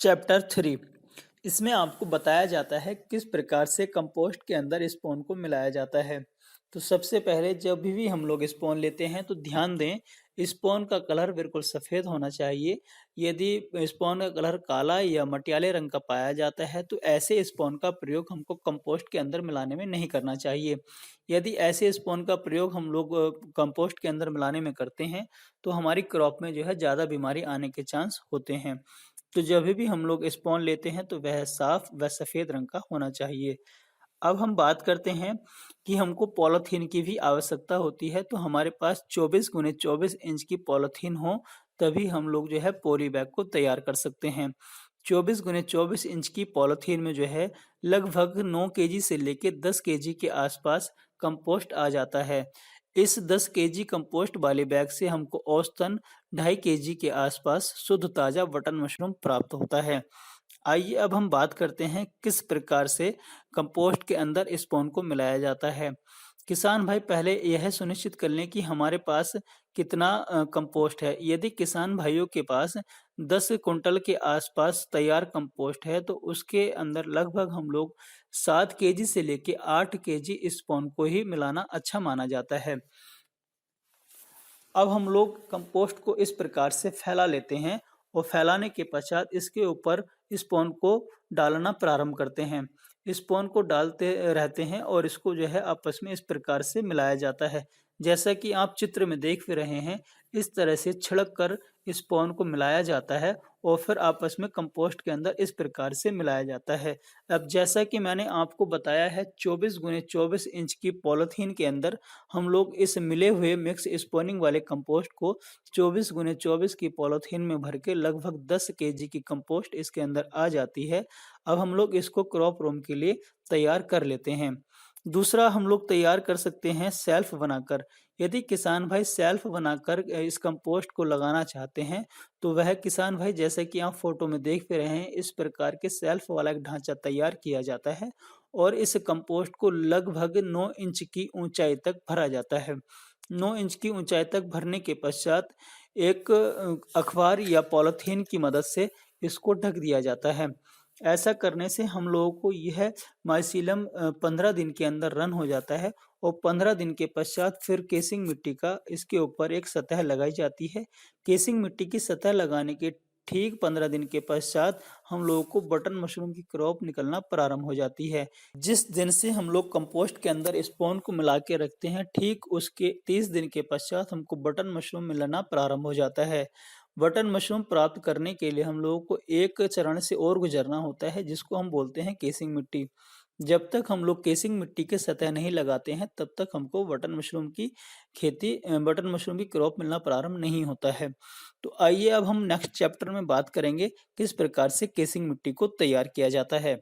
Chapter 3। इसमें आपको बताया जाता है किस प्रकार से कंपोस्ट के अंदर स्पोन को मिलाया जाता है। तो सबसे पहले जब भी हम लोग स्पोन लेते हैं तो ध्यान दें, स्पोन का कलर बिल्कुल सफ़ेद होना चाहिए। यदि स्पोन का कलर काला या मटियाले रंग का पाया जाता है तो ऐसे स्पोन का प्रयोग हमको कंपोस्ट के अंदर मिलाने में नहीं करना चाहिए। यदि ऐसे स्पोन का प्रयोग हम लोग कंपोस्ट के अंदर मिलाने में करते हैं तो हमारी क्रॉप में जो है ज़्यादा बीमारी आने के चांस होते हैं। तो जब भी हम लोग स्पॉन लेते हैं तो वह साफ व सफ़ेद रंग का होना चाहिए। अब हम बात करते हैं कि हमको पॉलीथीन की भी आवश्यकता होती है, तो हमारे पास 24 गुने 24 इंच की पॉलीथीन हो तभी हम लोग जो है पॉली बैग को तैयार कर सकते हैं। 24 गुने 24 इंच की पॉलीथीन में जो है लगभग 9 केजी से लेके 10 केजी के आसपास कंपोस्ट आ जाता है। इस 10 केजी कंपोस्ट वाले बैग से हमको औसतन 2.5 केजी के आसपास शुद्ध ताज़ा बटन मशरूम प्राप्त होता है। आइए अब हम बात करते हैं किस प्रकार से कंपोस्ट के अंदर स्पोन को मिलाया जाता है। किसान भाई पहले यह सुनिश्चित कर लें कि हमारे पास कितना कंपोस्ट है। यदि किसान भाइयों के पास 10 कुंटल के आसपास तैयार कंपोस्ट है तो उसके अंदर लगभग हम लोग 7 केजी से लेके 8 केजी स्पोन को ही मिलाना अच्छा माना जाता है। अब हम लोग कंपोस्ट को इस प्रकार से फैला लेते हैं और फैलाने के पश्चात इसके ऊपर स्पोन को डालना प्रारंभ करते हैं। स्पोन को डालते रहते हैं और इसको जो है आपस में इस प्रकार से मिलाया जाता है। जैसा कि आप चित्र में देख भी रहे हैं, इस तरह से छिड़क कर स्पोन को मिलाया जाता है और फिर आपस में कंपोस्ट के अंदर इस प्रकार से मिलाया जाता है। अब जैसा कि मैंने आपको बताया है, 24 गुने 24 इंच की पॉलीथीन के अंदर हम लोग इस मिले हुए मिक्स स्पोनिंग वाले कंपोस्ट को 24 गुने 24 की पॉलीथीन में भर के लगभग 10 केजी की कंपोस्ट इसके अंदर आ जाती है। अब हम लोग इसको क्रॉप रूम के लिए तैयार कर लेते हैं। दूसरा हम लोग तैयार कर सकते हैं सेल्फ बनाकर। यदि किसान भाई सेल्फ बनाकर इस कंपोस्ट को लगाना चाहते हैं तो वह किसान भाई, जैसे कि आप फोटो में देख भी रहे हैं, इस प्रकार के सेल्फ वाला एक ढांचा तैयार किया जाता है और इस कंपोस्ट को लगभग 9 इंच की ऊंचाई तक भरा जाता है। 9 इंच की ऊंचाई तक भरने के पश्चात एक अखबार या पॉलीथीन की मदद से इसको ढक दिया जाता है। ऐसा करने से हम लोगों को यह माइसीलम 15 दिन के अंदर रन हो जाता है और 15 दिन के पश्चात फिर केसिंग मिट्टी का इसके ऊपर एक सतह लगाई जाती है। केसिंग मिट्टी की सतह लगाने के ठीक 15 दिन के पश्चात हम लोगों को बटन मशरूम की क्रॉप निकलना प्रारंभ हो जाती है। जिस दिन से हम लोग कंपोस्ट के अंदर स्पोन को मिला के रखते हैं, ठीक उसके 30 दिन के पश्चात हमको बटन मशरूम मिलना प्रारंभ हो जाता है। बटन मशरूम प्राप्त करने के लिए हम लोगों को एक चरण से और गुजरना होता है जिसको हम बोलते हैं केसिंग मिट्टी। जब तक हम लोग केसिंग मिट्टी के सतह नहीं लगाते हैं तब तक हमको बटन मशरूम की बटन मशरूम की क्रॉप मिलना प्रारंभ नहीं होता है। तो आइए अब हम नेक्स्ट चैप्टर में बात करेंगे किस प्रकार से केसिंग मिट्टी को तैयार किया जाता है।